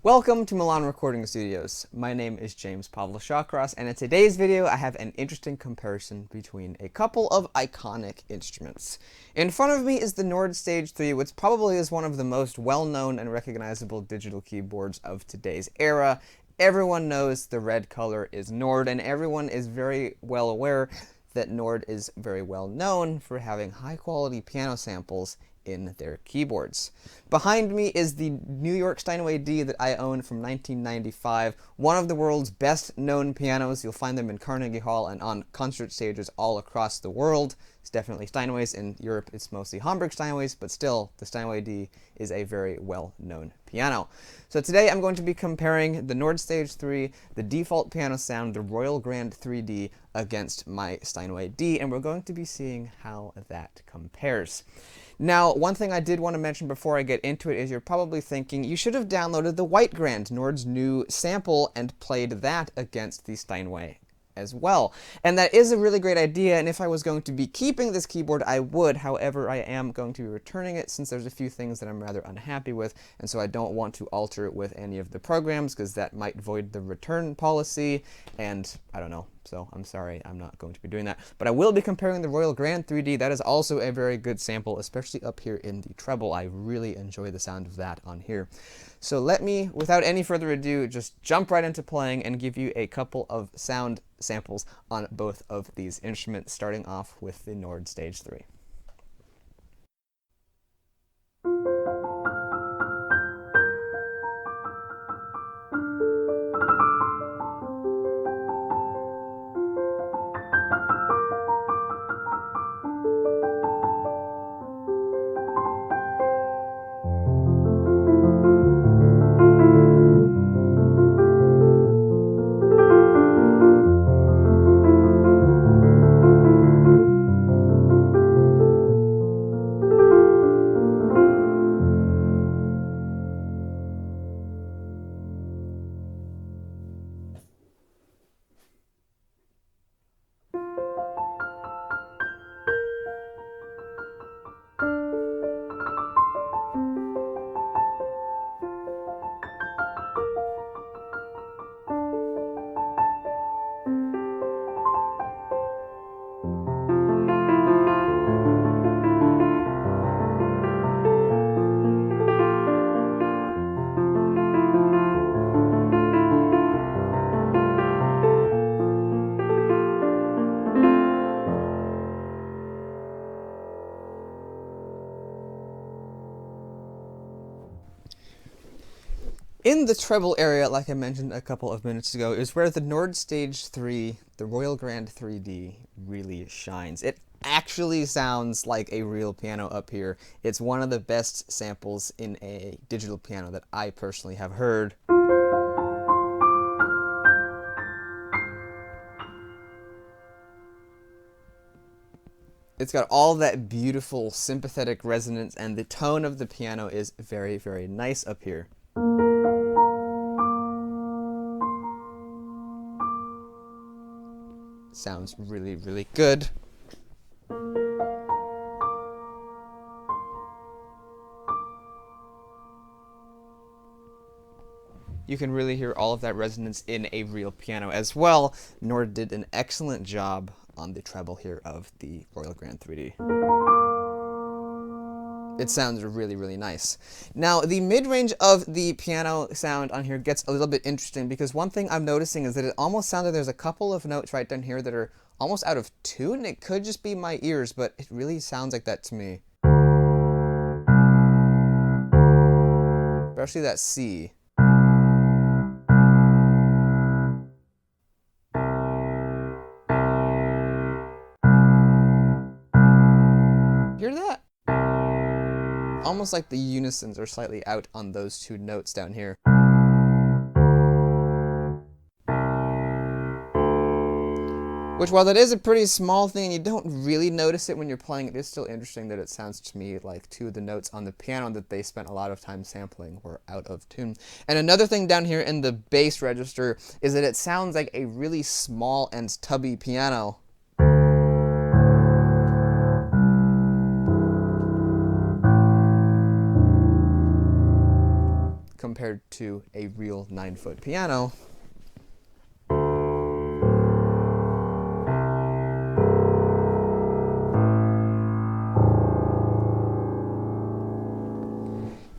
Welcome to Milan Recording Studios. My name is James Pavlo Shawcross, and in today's video I have an interesting comparison between a couple of iconic instruments. In front of me is the Nord Stage 3, which probably is one of the most well-known and recognizable digital keyboards of today's era. Everyone knows the red color is Nord, and everyone is very well aware that Nord is very well known for having high-quality piano samples in their keyboards. Behind me is the New York Steinway D that I own from 1995, one of the world's best known pianos. You'll find them in Carnegie Hall and on concert stages all across the world. It's definitely Steinways. In Europe it's mostly Hamburg Steinways, but still the Steinway D is a very well known piano. So today I'm going to be comparing the Nord Stage 3, the default piano sound, the Royal Grand 3D against my Steinway D, and we're going to be seeing how that compares. Now, one thing I did want to mention before I get into it is you're probably thinking you should have downloaded the White Grand, Nord's new sample, and played that against the Steinway as well. And that is a really great idea, and if I was going to be keeping this keyboard, I would. However, I am going to be returning it since there's a few things that I'm rather unhappy with, and so I don't want to alter it with any of the programs because that might void the return policy, and I don't know. So I'm sorry, I'm not going to be doing that. But I will be comparing the Royal Grand 3D. That is also a very good sample, especially up here in the treble. I really enjoy the sound of that on here. So let me, without any further ado, just jump right into playing and give you a couple of sound samples on both of these instruments, starting off with the Nord Stage 3. In the treble area, like I mentioned a couple of minutes ago, is where the Nord Stage 3, the Royal Grand 3D, really shines. It actually sounds like a real piano up here. It's one of the best samples in a digital piano that I personally have heard. It's got all that beautiful sympathetic resonance, and the tone of the piano is very, very nice up here. Sounds really, really good. You can really hear all of that resonance in a real piano as well. Nord did an excellent job on the treble here of the Royal Grand 3D. It sounds really, really nice. Now, the mid-range of the piano sound on here gets a little bit interesting because one thing I'm noticing is that it almost sounds like there's a couple of notes right down here that are almost out of tune. It could just be my ears, but it really sounds like that to me. Especially that C. Hear that? Almost like the unisons are slightly out on those two notes down here. Which, while that is a pretty small thing, you don't really notice it when you're playing, it is still interesting that it sounds to me like two of the notes on the piano that they spent a lot of time sampling were out of tune. And another thing down here in the bass register is that it sounds like a really small and tubby piano. compared to a real 9-foot piano.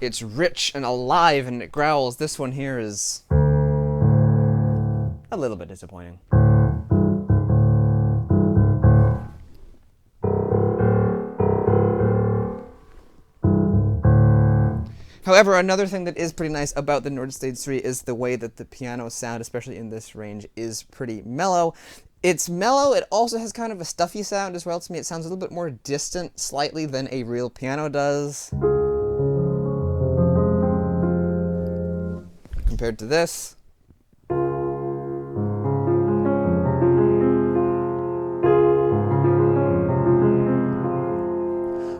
It's rich and alive and it growls. This one here is a little bit disappointing. However, another thing that is pretty nice about the Nord Stage 3 is the way that the piano sound, especially in this range, is pretty mellow. It's mellow, it also has kind of a stuffy sound as well to me. It sounds a little bit more distant slightly than a real piano does, compared to this.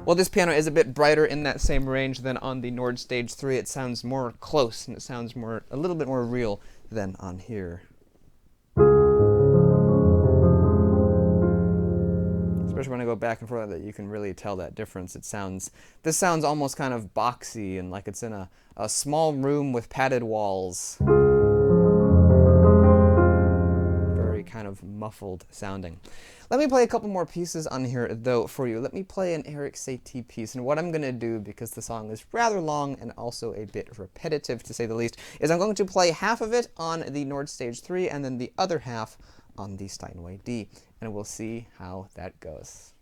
While this piano is a bit brighter in that same range than on the Nord Stage 3, it sounds more close and it sounds a little bit more real than on here. Especially when I go back and forth, that you can really tell that difference. This sounds almost kind of boxy and like it's in a small room with padded walls. Very kind of muffled sounding. Let me play a couple more pieces on here, though, for you. Let me play an Eric Satie piece, and what I'm going to do, because the song is rather long and also a bit repetitive, to say the least, is I'm going to play half of it on the Nord Stage 3 and then the other half on the Steinway D, and we'll see how that goes.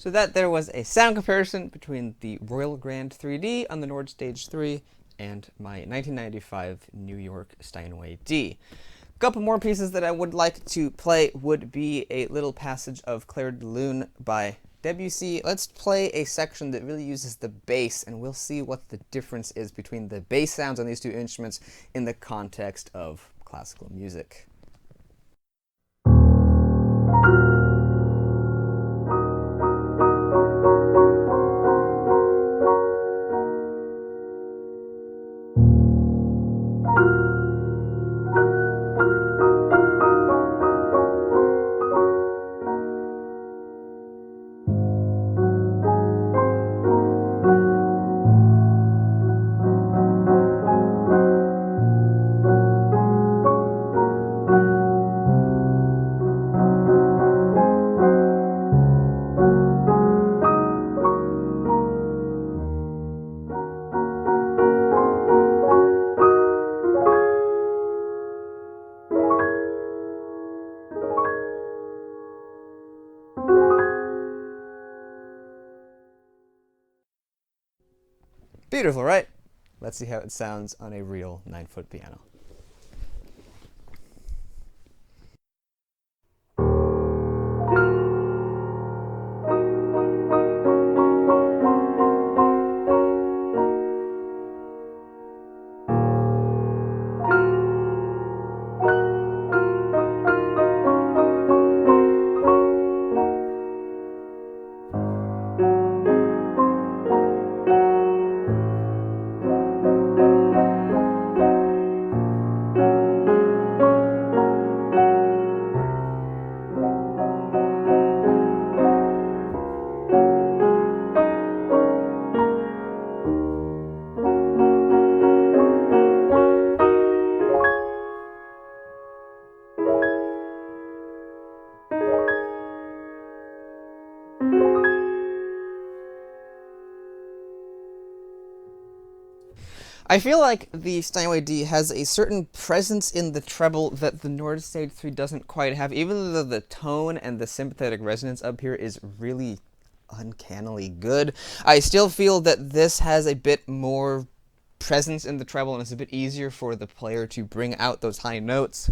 So that there was a sound comparison between the Royal Grand 3D on the Nord Stage 3 and my 1995 New York Steinway D. A couple more pieces that I would like to play would be a little passage of Clair de Lune by Debussy. Let's play a section that really uses the bass, and we'll see what the difference is between the bass sounds on these two instruments in the context of classical music. Beautiful, right? Let's see how it sounds on a real 9-foot piano. I feel like the Steinway D has a certain presence in the treble that the Nord Stage 3 doesn't quite have, even though the tone and the sympathetic resonance up here is really uncannily good. I still feel that this has a bit more presence in the treble, and it's a bit easier for the player to bring out those high notes.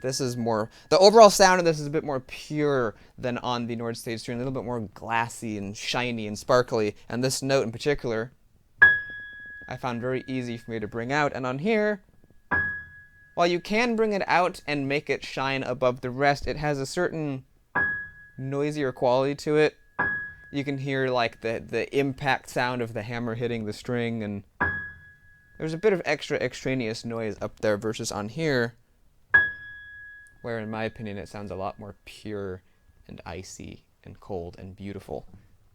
This is more, the overall sound of this is a bit more pure than on the Nord Stage 3, and a little bit more glassy and shiny and sparkly. And this note in particular, I found very easy for me to bring out. And on here, while you can bring it out and make it shine above the rest, it has a certain noisier quality to it. You can hear like the impact sound of the hammer hitting the string, and there's a bit of extra extraneous noise up there versus on here, where in my opinion it sounds a lot more pure and icy and cold and beautiful.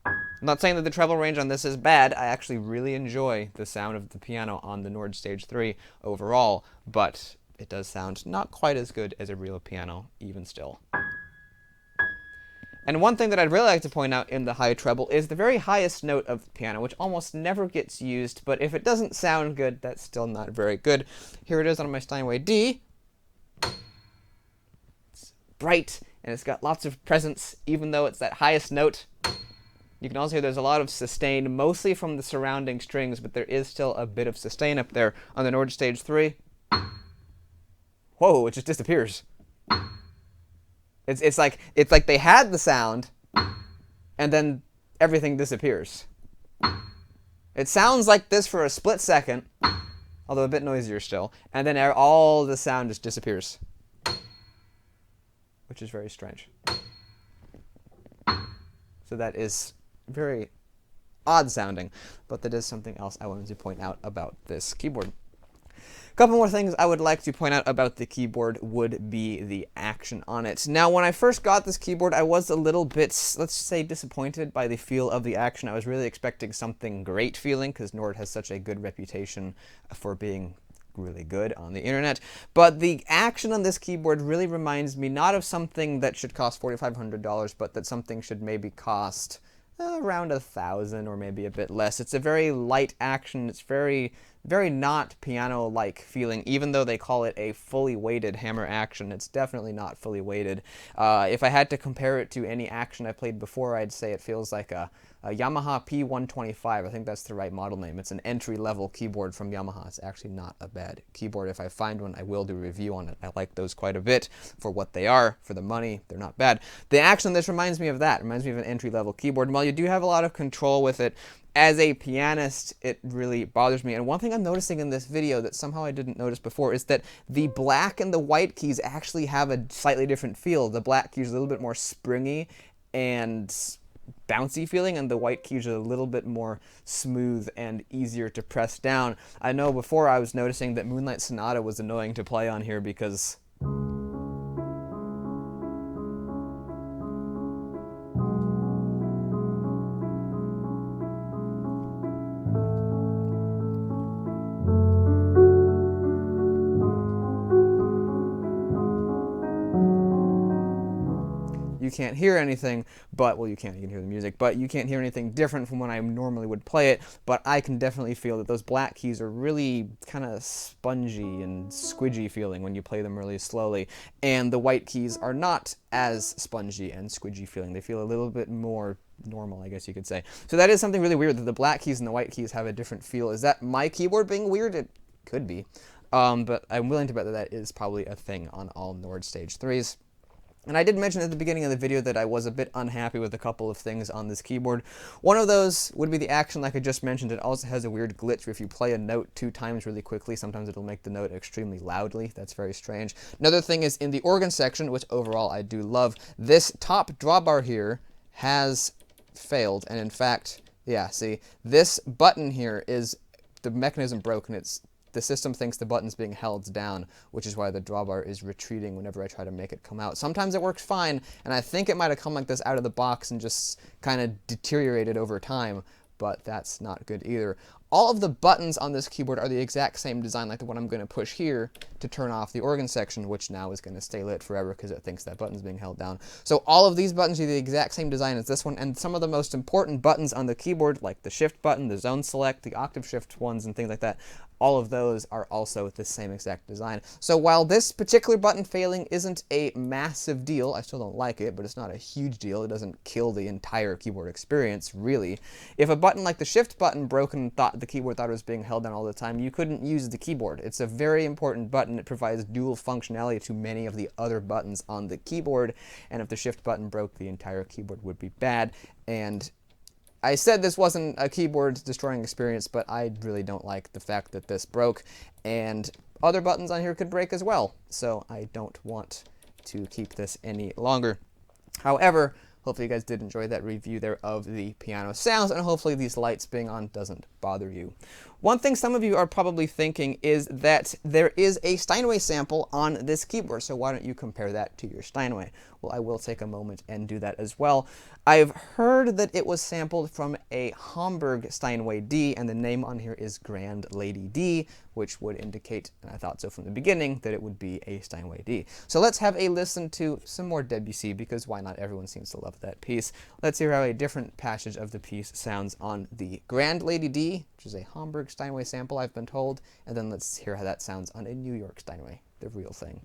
I'm not saying that the treble range on this is bad. I actually really enjoy the sound of the piano on the Nord Stage 3 overall, but it does sound not quite as good as a real piano, even still. And one thing that I'd really like to point out in the high treble is the very highest note of the piano, which almost never gets used, but if it doesn't sound good, that's still not very good. Here it is on my Steinway D. Bright, and it's got lots of presence, even though it's that highest note. You can also hear there's a lot of sustain, mostly from the surrounding strings, but there is still a bit of sustain up there on the Nord Stage 3. Whoa, it just disappears. It's like they had the sound, and then everything disappears. It sounds like this for a split second, although a bit noisier still, and then all the sound just disappears, which is very strange. So that is very odd sounding, but that is something else I wanted to point out about this keyboard. A couple more things I would like to point out about the keyboard would be the action on it. Now, when I first got this keyboard, I was a little bit, let's say, disappointed by the feel of the action. I was really expecting something great feeling, because Nord has such a good reputation for being really good on the internet. But the action on this keyboard really reminds me not of something that should cost $4,500, but that something should maybe cost around $1,000 or maybe a bit less. It's a very light action. It's very very not piano-like feeling, even though they call it a fully weighted hammer action. It's definitely not fully weighted. If I had to compare it to any action I played before, I'd say it feels like a Yamaha P125. I think that's the right model name. It's an entry-level keyboard from Yamaha. It's actually not a bad keyboard. If I find one, I will do a review on it. I like those quite a bit for what they are, for the money. They're not bad. The action, this reminds me of that. It reminds me of an entry-level keyboard. And while you do have a lot of control with it, as a pianist, it really bothers me. And one thing I'm noticing in this video that somehow I didn't notice before is that the black and the white keys actually have a slightly different feel. The black keys are a little bit more springy and bouncy feeling, and the white keys are a little bit more smooth and easier to press down. I know before I was noticing that Moonlight Sonata was annoying to play on here because you can't hear anything, but, well, you can hear the music, but you can't hear anything different from when I normally would play it. But I can definitely feel that those black keys are really kind of spongy and squidgy feeling when you play them really slowly, and the white keys are not as spongy and squidgy feeling. They feel a little bit more normal, I guess you could say. So that is something really weird, that the black keys and the white keys have a different feel. Is that my keyboard being weird? It could be. But I'm willing to bet that that is probably a thing on all Nord Stage 3s. And I did mention at the beginning of the video that I was a bit unhappy with a couple of things on this keyboard. One of those would be the action like I just mentioned. It also has a weird glitch where if you play a note 2 times really quickly, sometimes it'll make the note extremely loudly. That's very strange. Another thing is in the organ section, which overall I do love, this top drawbar here has failed. And in fact, yeah, see, this button here is, the mechanism broke, and the system thinks the button's being held down, which is why the drawbar is retreating whenever I try to make it come out. Sometimes it works fine, and I think it might have come like this out of the box and just kind of deteriorated over time, but that's not good either. All of the buttons on this keyboard are the exact same design like the one I'm going to push here to turn off the organ section, which now is going to stay lit forever because it thinks that button's being held down. So all of these buttons are the exact same design as this one, and some of the most important buttons on the keyboard, like the shift button, the zone select, the octave shift ones, and things like that, all of those are also the same exact design. So while this particular button failing isn't a massive deal, I still don't like it, but it's not a huge deal. It doesn't kill the entire keyboard experience, really. If a button like the shift button broke and the keyboard thought it was being held down all the time, you couldn't use the keyboard. It's a very important button. It provides dual functionality to many of the other buttons on the keyboard, and if the shift button broke, the entire keyboard would be bad. And I said this wasn't a keyboard destroying experience, but I really don't like the fact that this broke, and other buttons on here could break as well, so I don't want to keep this any longer. However, hopefully you guys did enjoy that review there of the piano sounds, and hopefully these lights being on doesn't bother you. One thing some of you are probably thinking is that there is a Steinway sample on this keyboard, so why don't you compare that to your Steinway? Well, I will take a moment and do that as well. I've heard that it was sampled from a Hamburg Steinway D, and the name on here is Grand Lady D, which would indicate, and I thought so from the beginning, that it would be a Steinway D. So let's have a listen to some more Debussy, because why not? Everyone seems to love that piece. Let's hear how a different passage of the piece sounds on the Grand Lady D, which is a Hamburg Steinway sample, I've been told, and then let's hear how that sounds on a New York Steinway, the real thing.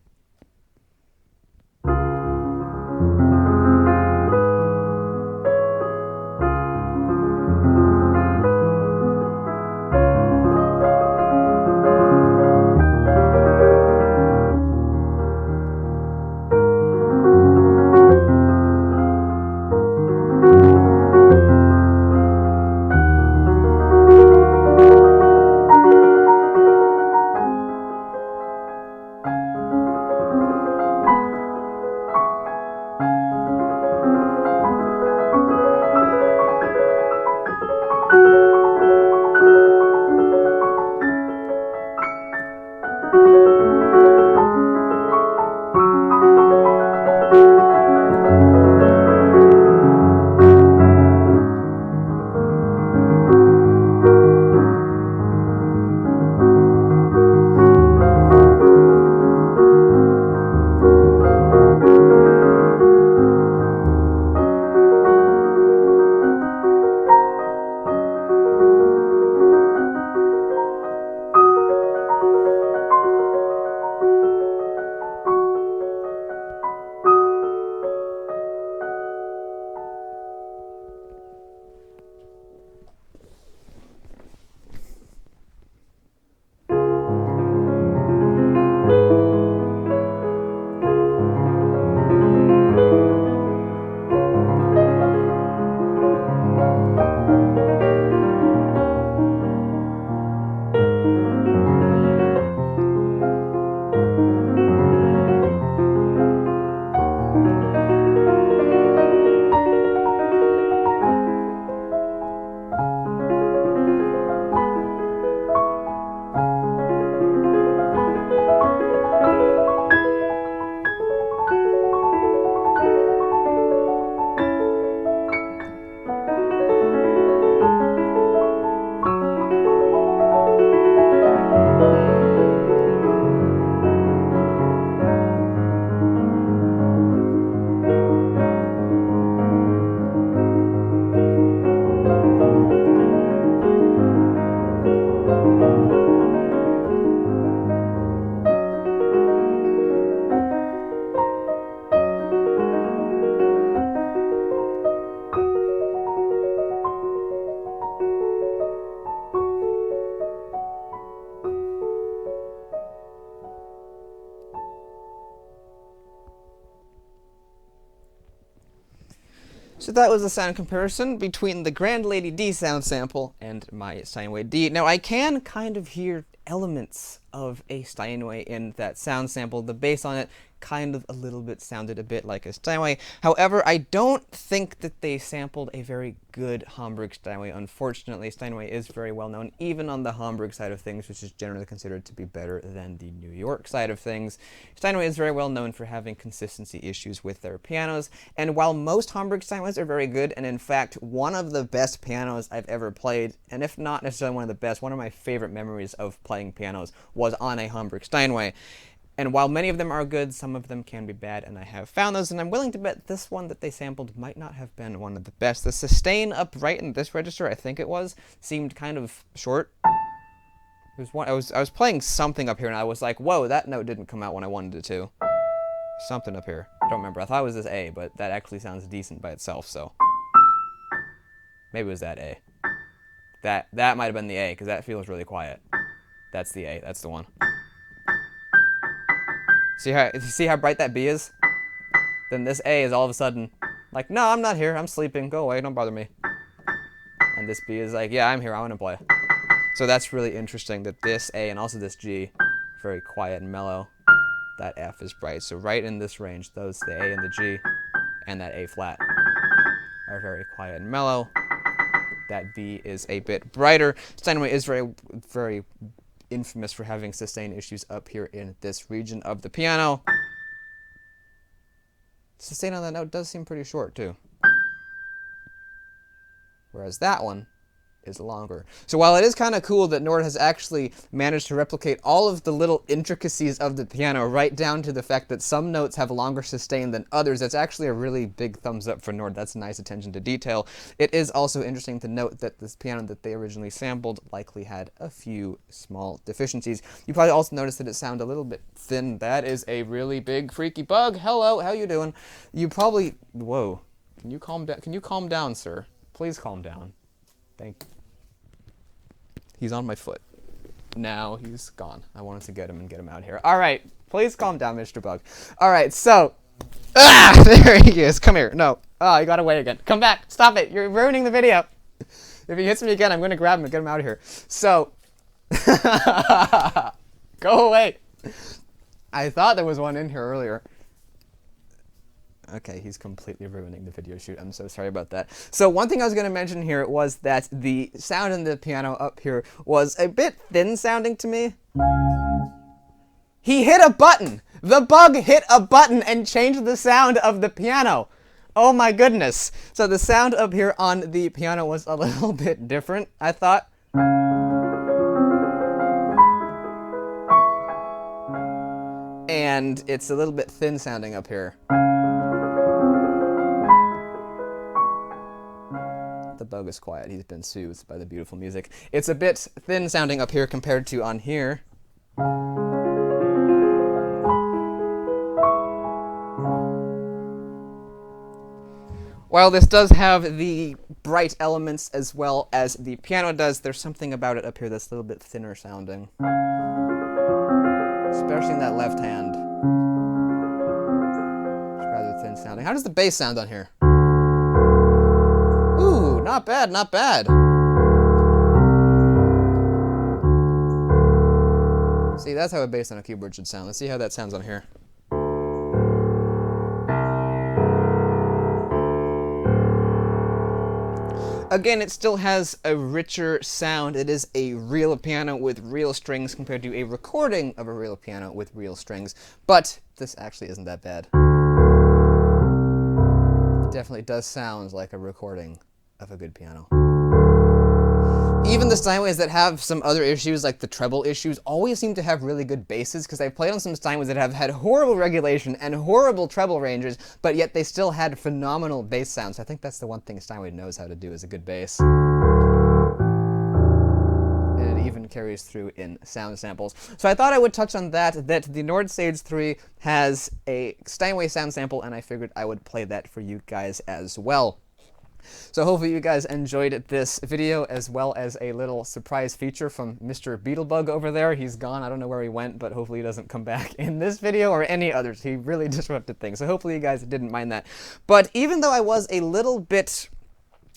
So that was a sound comparison between the Grand Lady D sound sample and my Steinway D. Now I can kind of hear elements of a Steinway in that sound sample. The bass on it kind of a little bit sounded a bit like a Steinway. However, I don't think that they sampled a very good Hamburg Steinway. Unfortunately, Steinway is very well known even on the Hamburg side of things, which is generally considered to be better than the New York side of things. Steinway is very well known for having consistency issues with their pianos, and while most Hamburg Steinways are very good, and in fact one of the best pianos I've ever played, and if not necessarily one of the best, one of my favorite memories of playing pianos was on a Hamburg Steinway. And while many of them are good, some of them can be bad, and I have found those, and I'm willing to bet this one that they sampled might not have been one of the best. The sustain up right in this register, I think it was, seemed kind of short. It was one, I was playing something up here, and I was like, whoa, that note didn't come out when I wanted it to. Something up here. I don't remember. I thought it was this A, but that actually sounds decent by itself, so. Maybe it was that A. That might have been the A, because that feels really quiet. That's the A. That's the one. See how bright that B is? Then this A is all of a sudden like, no, I'm not here. I'm sleeping. Go away. Don't bother me. And this B is like, yeah, I'm here. I want to play. So that's really interesting that this A and also this G, very quiet and mellow. That F is bright. So right in this range, those, the A and the G, and that A flat, are very quiet and mellow. That B is a bit brighter. Steinway is very, very infamous for having sustain issues up here in this region of the piano. Sustain on that note does seem pretty short too. Whereas that one is longer. So while it is kind of cool that Nord has actually managed to replicate all of the little intricacies of the piano right down to the fact that some notes have longer sustain than others, that's actually a really big thumbs up for Nord. That's nice attention to detail. It is also interesting to note that this piano that they originally sampled likely had a few small deficiencies. You probably also noticed that it sounded a little bit thin. That is a really big freaky bug. Hello, how you doing? You probably, whoa, can you calm down? Can you calm down, sir? Please calm down. Thank you. He's on my foot. Now he's gone. I wanted to get him and get him out here. All right. Please calm down, Mr. Bug. All right. So, there he is. Come here. No. Oh, he got away again. Come back. Stop it. You're ruining the video. If he hits me again, I'm going to grab him and get him out of here. So, go away. I thought there was one in here earlier. Okay, he's completely ruining the video shoot. I'm so sorry about that. So one thing I was going to mention here was that the sound in the piano up here was a bit thin sounding to me. He hit a button! The bug hit a button and changed the sound of the piano. Oh my goodness. So the sound up here on the piano was a little bit different, I thought. And it's a little bit thin sounding up here. The bug is quiet. He's been soothed by the beautiful music. It's a bit thin sounding up here compared to on here. While this does have the bright elements as well as the piano does, there's something about it up here that's a little bit thinner sounding. Especially in that left hand. It's rather thin sounding. How does the bass sound on here? Ooh, not bad, not bad. See, that's how a bass on a keyboard should sound. Let's see how that sounds on here. Again, it still has a richer sound. It is a real piano with real strings compared to a recording of a real piano with real strings. But this actually isn't that bad. It definitely does sound like a recording of a good piano. Even the Steinways that have some other issues, like the treble issues, always seem to have really good basses, because I've played on some Steinways that have had horrible regulation and horrible treble ranges, but yet they still had phenomenal bass sounds. I think that's the one thing Steinway knows how to do, is a good bass. And it even carries through in sound samples. So I thought I would touch on that the Nord Stage 3 has a Steinway sound sample, and I figured I would play that for you guys as well. So hopefully you guys enjoyed this video, as well as a little surprise feature from Mr. Beetlebug over there. He's gone. I don't know where he went, but hopefully he doesn't come back in this video or any others. He really disrupted things. So hopefully you guys didn't mind that. But even though I was a little bit,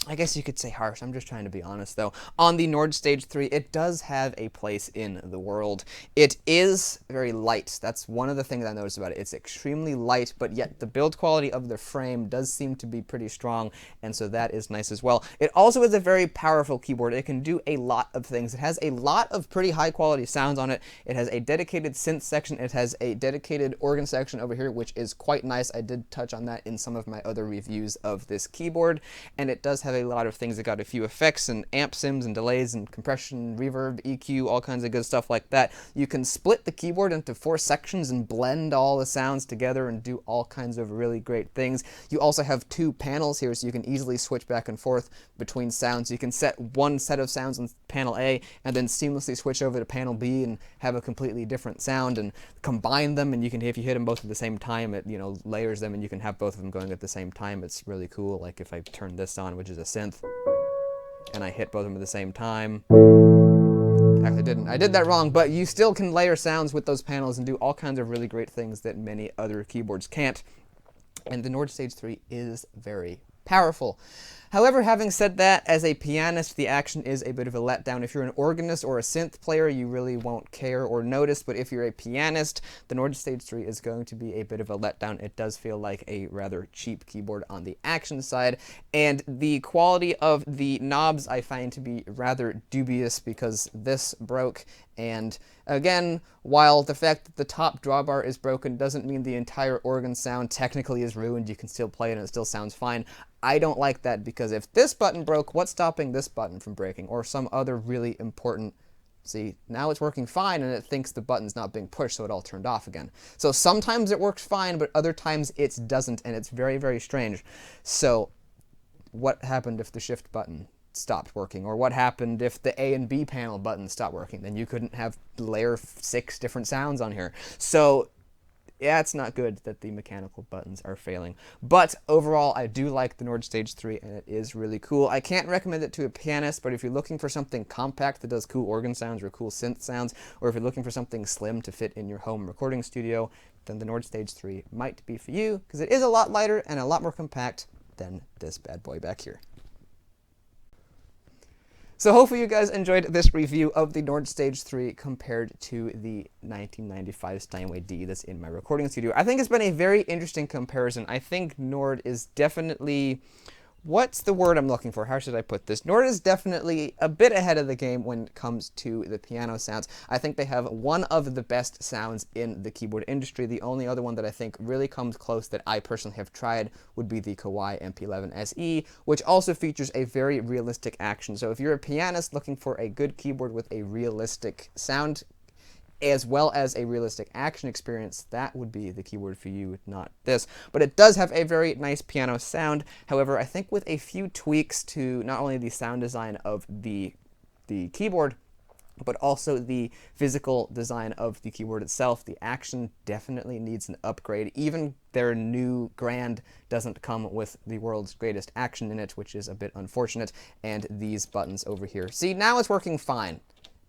I guess you could say harsh, I'm just trying to be honest though, on the Nord Stage 3, it does have a place in the world. It is very light. That's one of the things I noticed about it. It's extremely light, but yet the build quality of the frame does seem to be pretty strong, and so that is nice as well. It also is a very powerful keyboard. It can do a lot of things. It has a lot of pretty high quality sounds on it. It has a dedicated synth section. It has a dedicated organ section over here, which is quite nice. I did touch on that in some of my other reviews of this keyboard, and it does have a lot of things. It got a few effects and amp sims and delays and compression, reverb, EQ, all kinds of good stuff like that. You can split the keyboard into 4 sections and blend all the sounds together and do all kinds of really great things. You also have 2 panels here, so you can easily switch back and forth between sounds. You can set one set of sounds on panel A and then seamlessly switch over to panel B and have a completely different sound and combine them, and you can, if you hit them both at the same time, it, you know, layers them and you can have both of them going at the same time. It's really cool. Like if I turn this on, which is a synth, and I hit both of them at the same time. Actually, I did that wrong, but you still can layer sounds with those panels and do all kinds of really great things that many other keyboards can't. And the Nord Stage 3 is very powerful. However, having said that, as a pianist, the action is a bit of a letdown. If you're an organist or a synth player, you really won't care or notice, but if you're a pianist, the Nord Stage 3 is going to be a bit of a letdown. It does feel like a rather cheap keyboard on the action side, and the quality of the knobs I find to be rather dubious because this broke, and again, while the fact that the top drawbar is broken doesn't mean the entire organ sound technically is ruined. You can still play it and it still sounds fine. I don't like that, because if this button broke, what's stopping this button from breaking? Or some other really important... See, now it's working fine and it thinks the button's not being pushed, so it all turned off again. So sometimes it works fine, but other times it doesn't, and it's very, very strange. So what happened if the shift button stopped working? Or what happened if the A and B panel buttons stopped working? Then you couldn't have layer 6 different sounds on here. So yeah, it's not good that the mechanical buttons are failing. But overall, I do like the Nord Stage 3, and it is really cool. I can't recommend it to a pianist, but if you're looking for something compact that does cool organ sounds or cool synth sounds, or if you're looking for something slim to fit in your home recording studio, then the Nord Stage 3 might be for you, because it is a lot lighter and a lot more compact than this bad boy back here. So hopefully you guys enjoyed this review of the Nord Stage 3 compared to the 1995 Steinway D that's in my recording studio. I think it's been a very interesting comparison. I think Nord is definitely... What's the word I'm looking for? How should I put this? Nord is definitely a bit ahead of the game when it comes to the piano sounds. I think they have one of the best sounds in the keyboard industry. The only other one that I think really comes close that I personally have tried would be the Kawai MP11 SE, which also features a very realistic action. So if you're a pianist looking for a good keyboard with a realistic sound, as well as a realistic action experience, that would be the keyboard for you, not this. But it does have a very nice piano sound. However, I think with a few tweaks to not only the sound design of the keyboard, but also the physical design of the keyboard itself, the action definitely needs an upgrade. Even their new Grand doesn't come with the world's greatest action in it, which is a bit unfortunate. And these buttons over here. See, now it's working fine.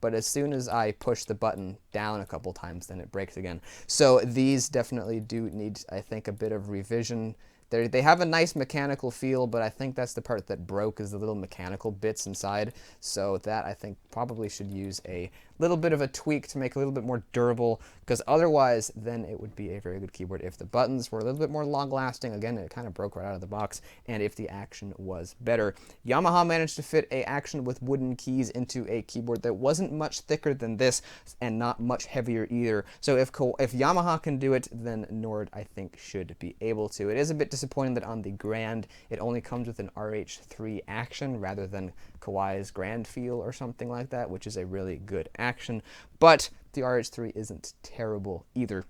But as soon as I push the button down a couple times, then it breaks again. So these definitely do need, I think, a bit of revision. They have a nice mechanical feel, but I think that's the part that broke, is the little mechanical bits inside. So that, I think, probably should use a little bit of a tweak to make it a little bit more durable, because otherwise, then it would be a very good keyboard if the buttons were a little bit more long-lasting. Again, it kind of broke right out of the box, and if the action was better. Yamaha managed to fit a action with wooden keys into a keyboard that wasn't much thicker than this, and not much heavier either. So if Yamaha can do it, then Nord, I think, should be able to. It is a bit disappointing that on the Grand, it only comes with an RH3 action rather than Kawai's Grand Feel or something like that, which is a really good action. But the RH3 isn't terrible either.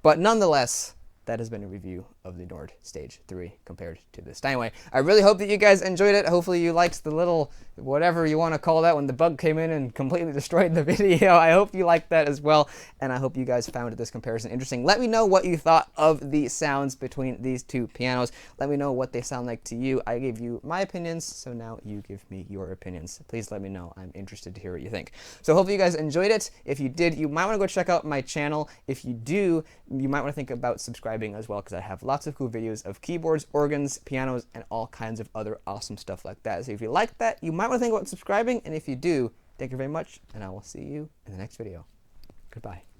But nonetheless, that has been a review of the Nord Stage 3 compared to the Steinway. I really hope that you guys enjoyed it. Hopefully you liked the little, whatever you want to call that, when the bug came in and completely destroyed the video. I hope you liked that as well, and I hope you guys found this comparison interesting. Let me know what you thought of the sounds between these two pianos. Let me know what they sound like to you. I gave you my opinions, so now you give me your opinions. Please let me know. I'm interested to hear what you think. So hopefully you guys enjoyed it. If you did, you might want to go check out my channel. If you do, you might want to think about subscribing as well, because I have lots of cool videos of keyboards, organs, pianos, and all kinds of other awesome stuff like that. So if you like that, you might want to think about subscribing, and if you do, thank you very much, and I will see you in the next video. Goodbye.